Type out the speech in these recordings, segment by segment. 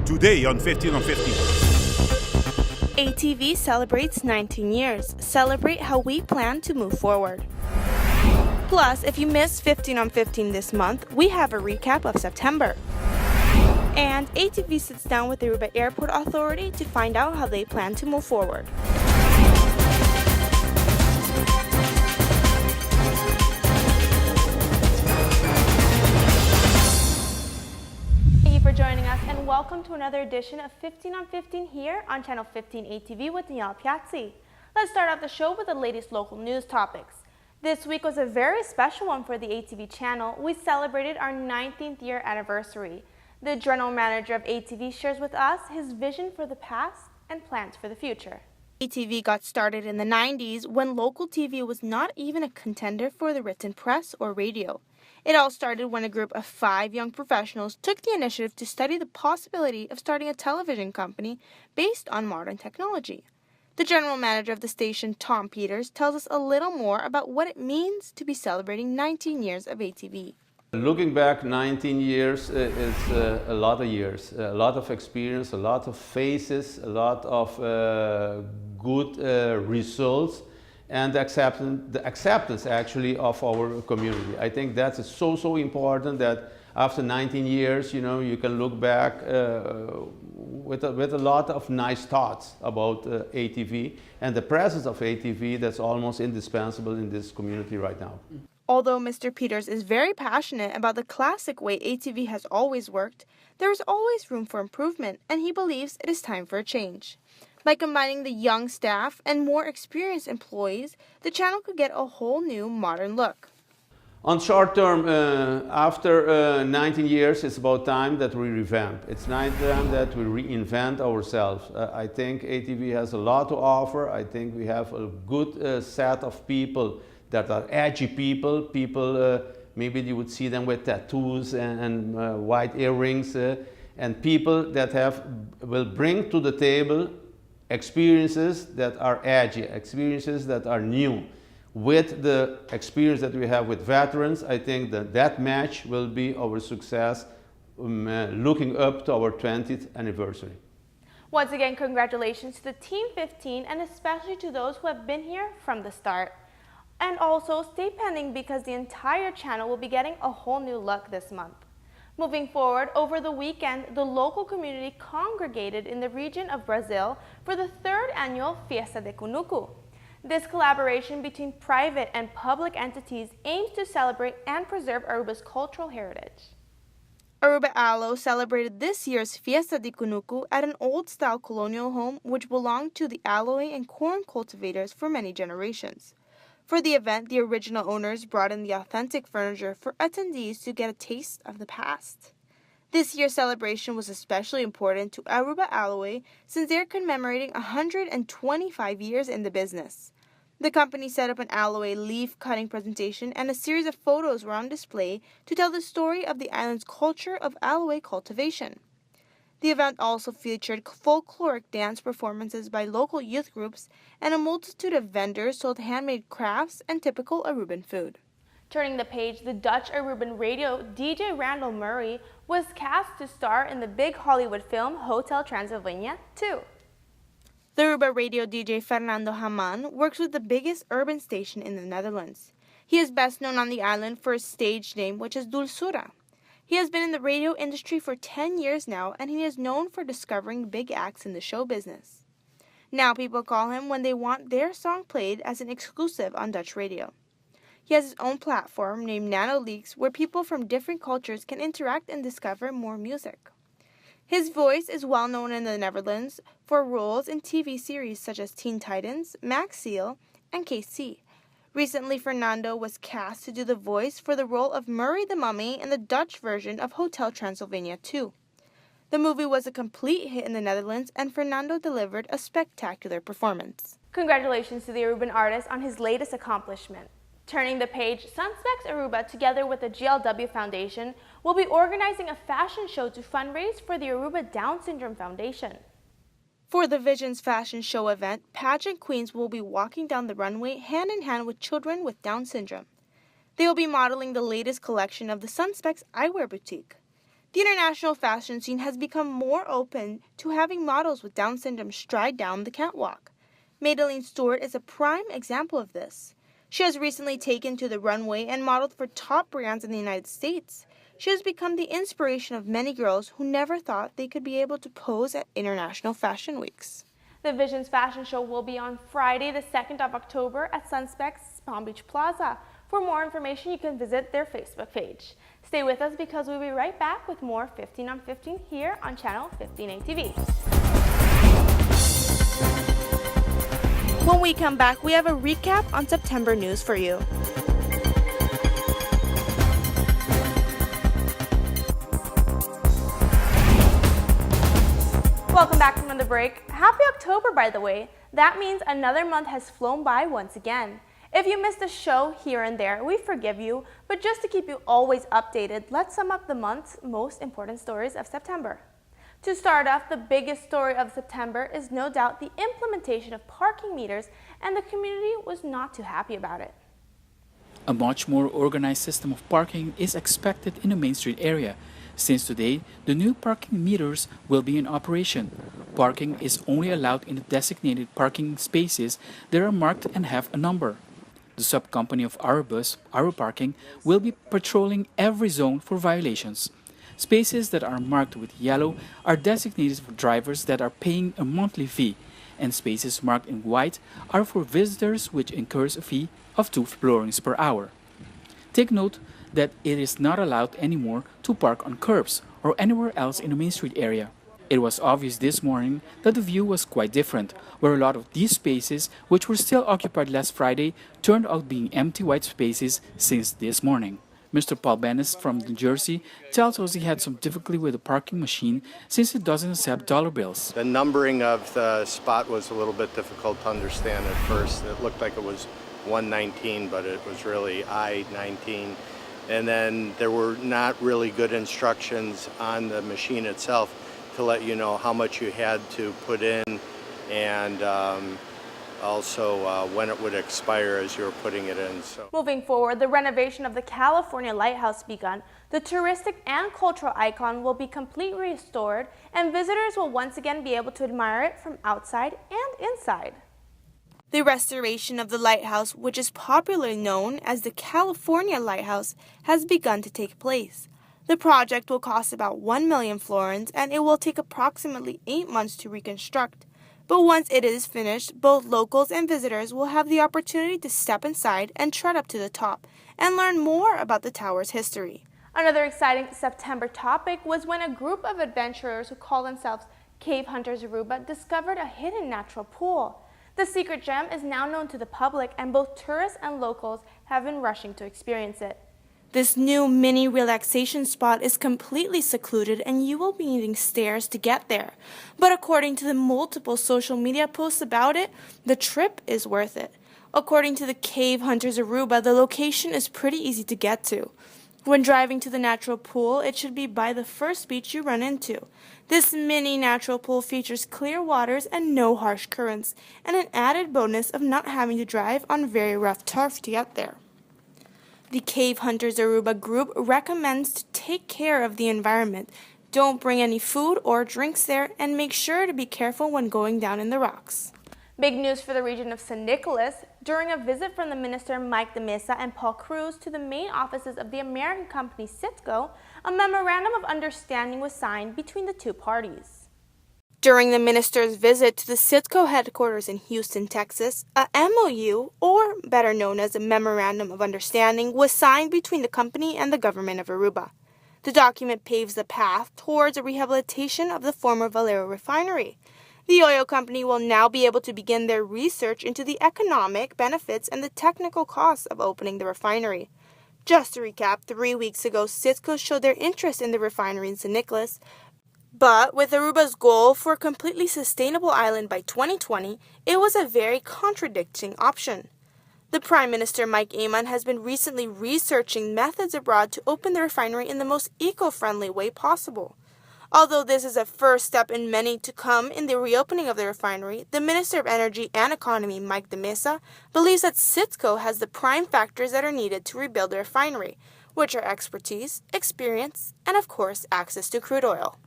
Today on 15 on 15. ATV celebrates 19 years. Celebrate how we plan to move forward. Plus, if you missed 15 on 15 this month, we have a recap of September. And ATV sits down with the Aruba Airport Authority to find out how they plan to move forward. Thank you for joining us and welcome to another edition of 15 on 15 here on Channel 15 ATV with Daniela Piazzi. Let's start off the show with the latest local news topics. This week was a very special one for the ATV channel. We celebrated our 19th year anniversary. The general manager of ATV shares with us his vision for the past and plans for the future. ATV got started in the 90s when local TV was not even a contender for the written press or radio. It all started when a group of 5 young professionals took the initiative to study the possibility of starting a television company based on modern technology. The general manager of the station, Tom Peters, tells us a little more about what it means to be celebrating 19 years of ATV. Looking back 19 years is a lot of years, a lot of experience, a lot of faces, a lot of good results, and the acceptance actually of our community. I think that's so important that after 19 years, you can look back with a lot of nice thoughts about ATV and the presence of ATV that's almost indispensable in this community right now. Although Mr. Peters is very passionate about the classic way ATV has always worked, there is always room for improvement, and he believes it is time for a change. By combining the young staff and more experienced employees, the channel could get a whole new modern look. On short term, after 19 years, it's about time that we revamp. It's time that we reinvent ourselves. I think ATV has a lot to offer. I think we have a good set of people that are edgy people, maybe you would see them with tattoos and white earrings, and people that will bring to the table experiences that are edgy, experiences that are new. With the experience that we have with veterans, I think that match will be our success looking up to our 20th anniversary. Once again, congratulations to the Team 15 and especially to those who have been here from the start. And also stay pending because the entire channel will be getting a whole new look this month. Moving forward, over the weekend, the local community congregated in the region of Brazil for the 3rd annual Fiesta de Cunuco. This collaboration between private and public entities aims to celebrate and preserve Aruba's cultural heritage. Aruba Alo celebrated this year's Fiesta de Cunuco at an old-style colonial home which belonged to the aloe and corn cultivators for many generations. For the event, the original owners brought in the authentic furniture for attendees to get a taste of the past. This year's celebration was especially important to Aruba Aloe since they're commemorating 125 years in the business. The company set up an aloe leaf cutting presentation and a series of photos were on display to tell the story of the island's culture of aloe cultivation. The event also featured folkloric dance performances by local youth groups, and a multitude of vendors sold handmade crafts and typical Aruban food. Turning the page, the Dutch Aruban radio DJ Randall Murray was cast to star in the big Hollywood film Hotel Transylvania 2. The Aruba radio DJ Fernando Haman works with the biggest urban station in the Netherlands. He is best known on the island for his stage name, which is Dulsura. He has been in the radio industry for 10 years now, and he is known for discovering big acts in the show business. Now people call him when they want their song played as an exclusive on Dutch radio. He has his own platform named Nano Leaks where people from different cultures can interact and discover more music. His voice is well known in the Netherlands for roles in TV series such as Teen Titans, Max Steel, and KC. Recently, Fernando was cast to do the voice for the role of Murray the Mummy in the Dutch version of Hotel Transylvania 2. The movie was a complete hit in the Netherlands, and Fernando delivered a spectacular performance. Congratulations to the Aruban artist on his latest accomplishment. Turning the page, Sunspecs Aruba, together with the GLW Foundation, will be organizing a fashion show to fundraise for the Aruba Down Syndrome Foundation. For the Visions Fashion Show event, pageant queens will be walking down the runway hand in hand with children with Down syndrome. They will be modeling the latest collection of the Sunspecs Eyewear Boutique. The international fashion scene has become more open to having models with Down syndrome stride down the catwalk. Madeline Stewart is a prime example of this. She has recently taken to the runway and modeled for top brands in the United States. She has become the inspiration of many girls who never thought they could be able to pose at international fashion weeks. The Visions Fashion Show will be on Friday, the 2nd of October at Sunspec's Palm Beach Plaza. For more information, you can visit their Facebook page. Stay with us because we'll be right back with more 15 on 15 here on Channel 15 ATV. When we come back, we have a recap on September news for you. Welcome back from the break. Happy October, by the way. That means another month has flown by once again. If you missed a show here and there, we forgive you, but just to keep you always updated, let's sum up the month's most important stories of September. To start off, the biggest story of September is no doubt the implementation of parking meters, and the community was not too happy about it. A much more organized system of parking is expected in the Main Street area. Since today, the new parking meters will be in operation. Parking is only allowed in the designated parking spaces that are marked and have a number. The sub-company of Aurobus, Parking, will be patrolling every zone for violations. Spaces that are marked with yellow are designated for drivers that are paying a monthly fee, and spaces marked in white are for visitors, which incurs a fee of 2 florins per hour. Take note that it is not allowed anymore to park on curbs or anywhere else in the Main Street area. It was obvious this morning that the view was quite different, where a lot of these spaces, which were still occupied last Friday, turned out being empty white spaces since this morning. Mr. Paul Bennis from New Jersey tells us he had some difficulty with the parking machine since it doesn't accept dollar bills. The numbering of the spot was a little bit difficult to understand at first. It looked like it was 119, but it was really I-19. And then there were not really good instructions on the machine itself to let you know how much you had to put in, and also when it would expire as you were putting it in. So, moving forward, the renovation of the California Lighthouse begun. The touristic and cultural icon will be completely restored, and visitors will once again be able to admire it from outside and inside. The restoration of the lighthouse, which is popularly known as the California Lighthouse, has begun to take place. The project will cost about 1 million florins, and it will take approximately 8 months to reconstruct. But once it is finished, both locals and visitors will have the opportunity to step inside and trek up to the top and learn more about the tower's history. Another exciting September topic was when a group of adventurers who call themselves Cave Hunters Aruba discovered a hidden natural pool. The secret gem is now known to the public, and both tourists and locals have been rushing to experience it. This new mini relaxation spot is completely secluded, and you will be needing stairs to get there. But according to the multiple social media posts about it, the trip is worth it. According to the Cave Hunters Aruba, the location is pretty easy to get to. When driving to the natural pool, it should be by the first beach you run into. This mini natural pool features clear waters and no harsh currents, and an added bonus of not having to drive on very rough turf to get there. The Cave Hunters Aruba group recommends to take care of the environment. Don't bring any food or drinks there, and make sure to be careful when going down in the rocks. Big news for the region of San Nicolas. During a visit from the Minister Mike de Mesa and Paul Cruz to the main offices of the American company Citgo, a memorandum of understanding was signed between the two parties. During the minister's visit to the Citgo headquarters in Houston, Texas, a MOU, or better known as a Memorandum of Understanding, was signed between the company and the government of Aruba. The document paves the path towards a rehabilitation of the former Valero refinery. The oil company will now be able to begin their research into the economic benefits and the technical costs of opening the refinery. Just to recap, 3 weeks ago, Citgo showed their interest in the refinery in San Nicolas, but with Aruba's goal for a completely sustainable island by 2020, it was a very contradicting option. The Prime Minister Mike Amon has been recently researching methods abroad to open the refinery in the most eco-friendly way possible. Although this is a first step in many to come in the reopening of the refinery, the Minister of Energy and Economy, Mike de Mesa, believes that Citgo has the prime factors that are needed to rebuild the refinery, which are expertise, experience, and of course, access to crude oil.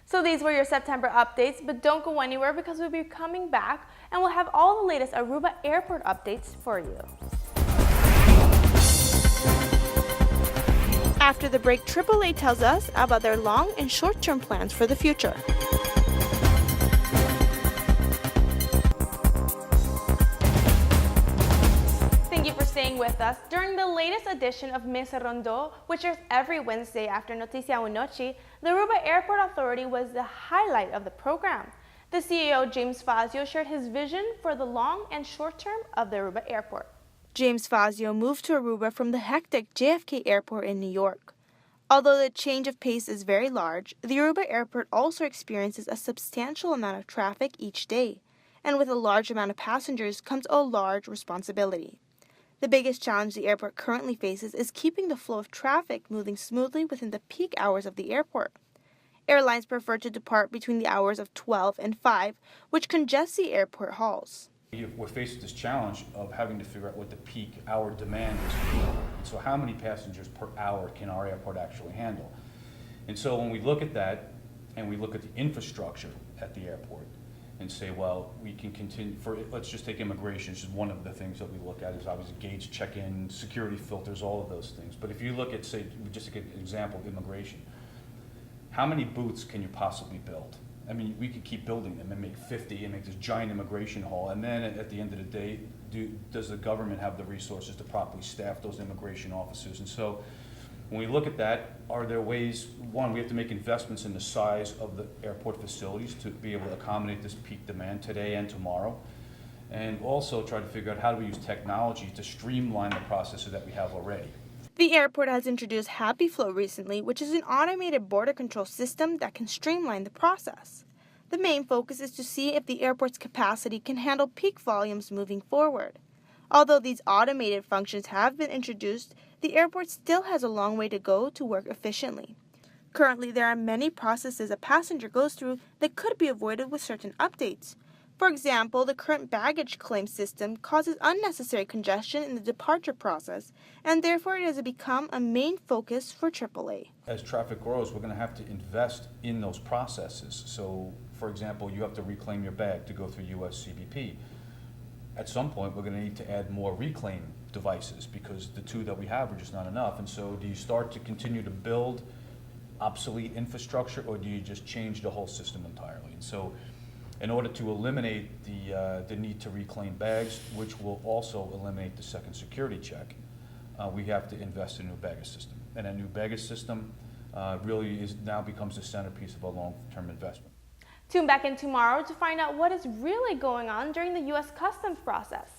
So these were your September updates, but don't go anywhere because we'll be coming back and we'll have all the latest Aruba Airport updates for you. After the break, AAA tells us about their long and short-term plans for the future. Thank you for staying with us. During the latest edition of Mesa Rondo, which airs every Wednesday after Noticia Unochi, the Aruba Airport Authority was the highlight of the program. The CEO, James Fazio, shared his vision for the long and short term of the Aruba Airport. James Fazio moved to Aruba from the hectic JFK Airport in New York. Although the change of pace is very large, the Aruba Airport also experiences a substantial amount of traffic each day, and with a large amount of passengers comes a large responsibility. The biggest challenge the airport currently faces is keeping the flow of traffic moving smoothly within the peak hours of the airport. Airlines prefer to depart between the hours of 12 and 5, which congests the airport halls. We're faced with this challenge of having to figure out what the peak hour demand is. So how many passengers per hour can our airport actually handle? And so when we look at that and we look at the infrastructure at the airport and say, well, we can continue let's just take immigration, which is one of the things that we look at, is obviously gauge check-in, security filters, all of those things. But if you look at, say, just to get an example of immigration, how many booths can you possibly build? I mean, we could keep building them and make 50 and make this giant immigration hall, and then at the end of the day, does the government have the resources to properly staff those immigration officers? And so when we look at that, are there ways, one, we have to make investments in the size of the airport facilities to be able to accommodate this peak demand today and tomorrow, and also try to figure out how do we use technology to streamline the processes that we have already. The airport has introduced Happy Flow recently, which is an automated border control system that can streamline the process. The main focus is to see if the airport's capacity can handle peak volumes moving forward. Although these automated functions have been introduced, the airport still has a long way to go to work efficiently. Currently, there are many processes a passenger goes through that could be avoided with certain updates. For example, the current baggage claim system causes unnecessary congestion in the departure process, and therefore it has become a main focus for AAA. As traffic grows, we're going to have to invest in those processes. So, for example, you have to reclaim your bag to go through US CBP. At some point, we're going to need to add more reclaim devices because the two that we have are just not enough. And so do you start to continue to build obsolete infrastructure, or do you just change the whole system entirely? And so in order to eliminate the need to reclaim bags, which will also eliminate the second security check, we have to invest in a new baggage system. And a new baggage system really now becomes the centerpiece of a long-term investment. Tune back in tomorrow to find out what is really going on during the U.S. Customs process.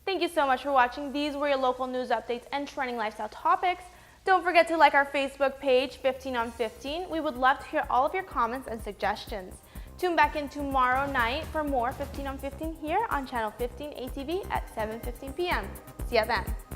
Thank you so much for watching. These were your local news updates and trending lifestyle topics. Don't forget to like our Facebook page, 15 on 15. We would love to hear all of your comments and suggestions. Tune back in tomorrow night for more 15 on 15 here on Channel 15 ATV at 7:15 p.m. See ya then.